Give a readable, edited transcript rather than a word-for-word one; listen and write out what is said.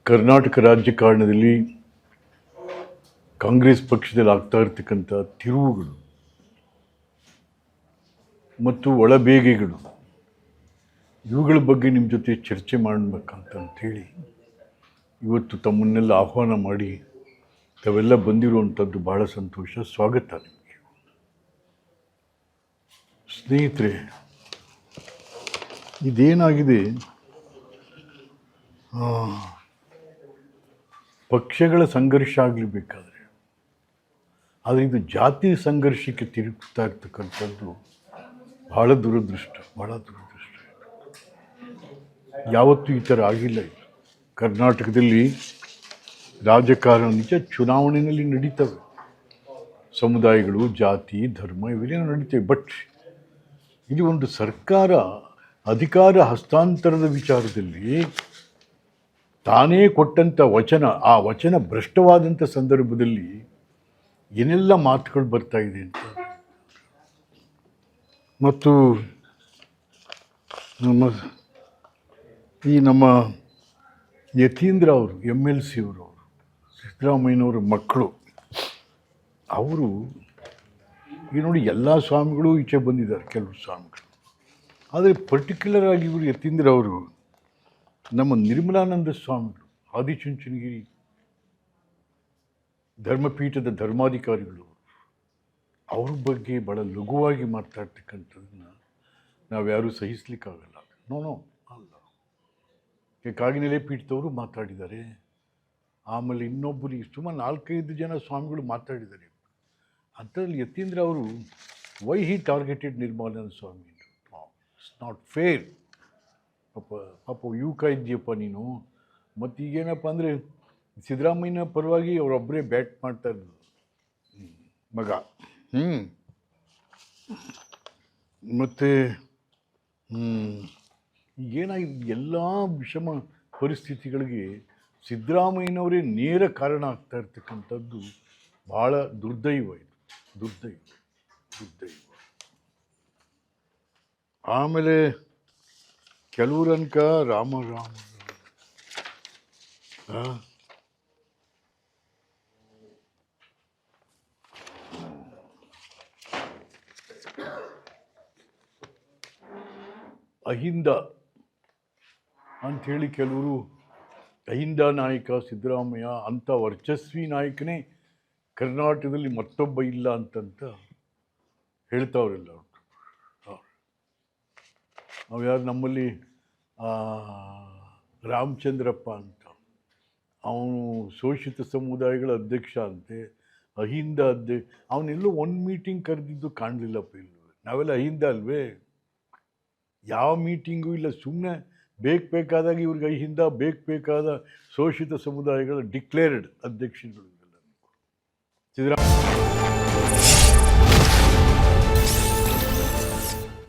ಕರ್ನಾಟಕ ರಾಜಕಾರಣದಲ್ಲಿ ಕಾಂಗ್ರೆಸ್ ಪಕ್ಷದಲ್ಲಿ ಆಗ್ತಾ ಇರ್ತಕ್ಕಂಥ ತಿರುವುಗಳು ಮತ್ತು ಒಳಬೇಗೆಗಳು ಇವುಗಳ ಬಗ್ಗೆ ನಿಮ್ಮ ಜೊತೆ ಚರ್ಚೆ ಮಾಡಬೇಕಂತೇಳಿ ಇವತ್ತು ತಮ್ಮನ್ನೆಲ್ಲ ಆಹ್ವಾನ ಮಾಡಿ ತಾವೆಲ್ಲ ಬಂದಿರುವಂಥದ್ದು ಬಹಳ ಸಂತೋಷ. ಸ್ವಾಗತ ನಿಮಗೆ. ಸ್ನೇಹಿತರೆ, ಇದೇನಾಗಿದೆ, ಪಕ್ಷಗಳ ಸಂಘರ್ಷ ಆಗಲೇಬೇಕಾದ್ರೆ, ಆದರೆ ಇದು ಜಾತಿ ಸಂಘರ್ಷಕ್ಕೆ ತಿರುಗ್ತಾ ಇರ್ತಕ್ಕಂಥದ್ದು ಬಹಳ ದುರದೃಷ್ಟ. ಯಾವತ್ತೂ ಈ ಥರ ಆಗಿಲ್ಲ. ಇದು ಕರ್ನಾಟಕದಲ್ಲಿ ರಾಜಕಾರಣ ನಿಜ ಚುನಾವಣೆಯಲ್ಲಿ ನಡೀತವೆ, ಸಮುದಾಯಗಳು, ಜಾತಿ, ಧರ್ಮ ಇವೆಲ್ಲ ನಡೀತವೆ. ಬಟ್ ಇಲ್ಲಿ ಒಂದು ಸರ್ಕಾರ ಅಧಿಕಾರ ಹಸ್ತಾಂತರದ ವಿಚಾರದಲ್ಲಿ ತಾನೇ ಕೊಟ್ಟಂಥ ವಚನ, ಆ ವಚನ ಭ್ರಷ್ಟವಾದಂಥ ಸಂದರ್ಭದಲ್ಲಿ ಏನೆಲ್ಲ ಮಾತುಗಳು ಬರ್ತಾ ಇದೆ ಅಂತ. ಮತ್ತು ನಮ್ಮ ಯತೀಂದ್ರ ಅವರು MLC ಅವರು, ಸಿದ್ದರಾಮಯ್ಯನವರ ಮಕ್ಕಳು, ಅವರು ಈ ನೋಡಿ ಎಲ್ಲ ಸ್ವಾಮಿಗಳು ಈಚೆ ಬಂದಿದ್ದಾರೆ, ಕೆಲವು ಸ್ವಾಮಿಗಳು. ಆದರೆ ಪರ್ಟಿಕ್ಯುಲರ್ ಆಗಿ ಇವರು ಯತೀಂದ್ರ ಅವರು ನಮ್ಮ ನಿರ್ಮಲಾನಂದ ಸ್ವಾಮಿಗಳು, ಆದಿಚುಂಚನಗಿರಿ ಧರ್ಮಪೀಠದ ಧರ್ಮಾಧಿಕಾರಿಗಳು, ಅವ್ರ ಬಗ್ಗೆ ಭಾಳ ಲಘುವಾಗಿ ಮಾತಾಡ್ತಕ್ಕಂಥದ್ದನ್ನು ನಾವ್ಯಾರೂ ಸಹಿಸ್ಲಿಕ್ಕಾಗಲ್ಲ. ನೋ ಅಲ್ಲ. ಕಾಗಿನೆಲೆ ಪೀಠದವರು ಮಾತಾಡಿದ್ದಾರೆ, ಆಮೇಲೆ ಇನ್ನೊಬ್ಬರು ಸುಮಾರು 4-5 ಜನ ಸ್ವಾಮಿಗಳು ಮಾತಾಡಿದ್ದಾರೆ. ಅಂಥದ್ರಲ್ಲಿ ಯತೀಂದ್ರ ಅವರು why he targeted Nirmalananda Swami, it's not fair. ಪಾಪ ಯುವಕ ಇದ್ದೀಯಪ್ಪ ನೀನು. ಮತ್ತು ಈಗೇನಪ್ಪ ಅಂದರೆ ಸಿದ್ದರಾಮಯ್ಯನ ಪರವಾಗಿ ಅವರೊಬ್ಬರೇ ಬ್ಯಾಟ್ ಮಾಡ್ತಾ ಇದ್ರು ಮಗ. ಮತ್ತು ಈಗೇನಾಗಿದೆ, ಎಲ್ಲ ವಿಷಮ ಪರಿಸ್ಥಿತಿಗಳಿಗೆ ಸಿದ್ದರಾಮಯ್ಯನವರೇ ನೇರ ಕಾರಣ ಆಗ್ತಾ ಇರ್ತಕ್ಕಂಥದ್ದು ಭಾಳ ದುರ್ದೈವ. ಇದು ದುರ್ದೈವ. ಆಮೇಲೆ ಕೆಲವರು ಅನ್ಕ ರಾಮ ಅಹಿಂದ ಅಂಥೇಳಿ ಕೆಲವರು, ಅಹಿಂದ ನಾಯಕ ಸಿದ್ದರಾಮಯ್ಯ ಅಂಥ ವರ್ಚಸ್ವಿ ನಾಯಕನೇ ಕರ್ನಾಟಕದಲ್ಲಿ ಮತ್ತೊಬ್ಬ ಇಲ್ಲ ಅಂತಂತ ಹೇಳ್ತಾವ್ರೆಲ್ಲ. ಅವು ಯಾರು ನಮ್ಮಲ್ಲಿ ರಾಮಚಂದ್ರಪ್ಪ ಅಂತ, ಅವನು ಶೋಷಿತ ಸಮುದಾಯಗಳ ಅಧ್ಯಕ್ಷ ಅಂತೆ, ಅಹಿಂದ ಅವನೆಲ್ಲೋ ಒಂದು ಮೀಟಿಂಗ್ ಕರೆದಿದ್ದು ಕಾಣಲಿಲ್ಲಪ್ಪ. ಇಲ್ವೇ ನಾವೆಲ್ಲ ಅಹಿಂದ ಅಲ್ವೇ? ಯಾವ ಮೀಟಿಂಗೂ ಇಲ್ಲ. ಸುಮ್ಮನೆ ಬೇಕಾದಾಗ ಇವ್ರಿಗೆ ಅಹಿಂದ, ಬೇಕಾದ ಶೋಷಿತ ಸಮುದಾಯಗಳ ಡಿಕ್ಲೇರ್ಡ್ ಅಧ್ಯಕ್ಷರುಗಳು ಇವೆಲ್ಲ. ಸಿದ್ದರಾಮಯ್ಯ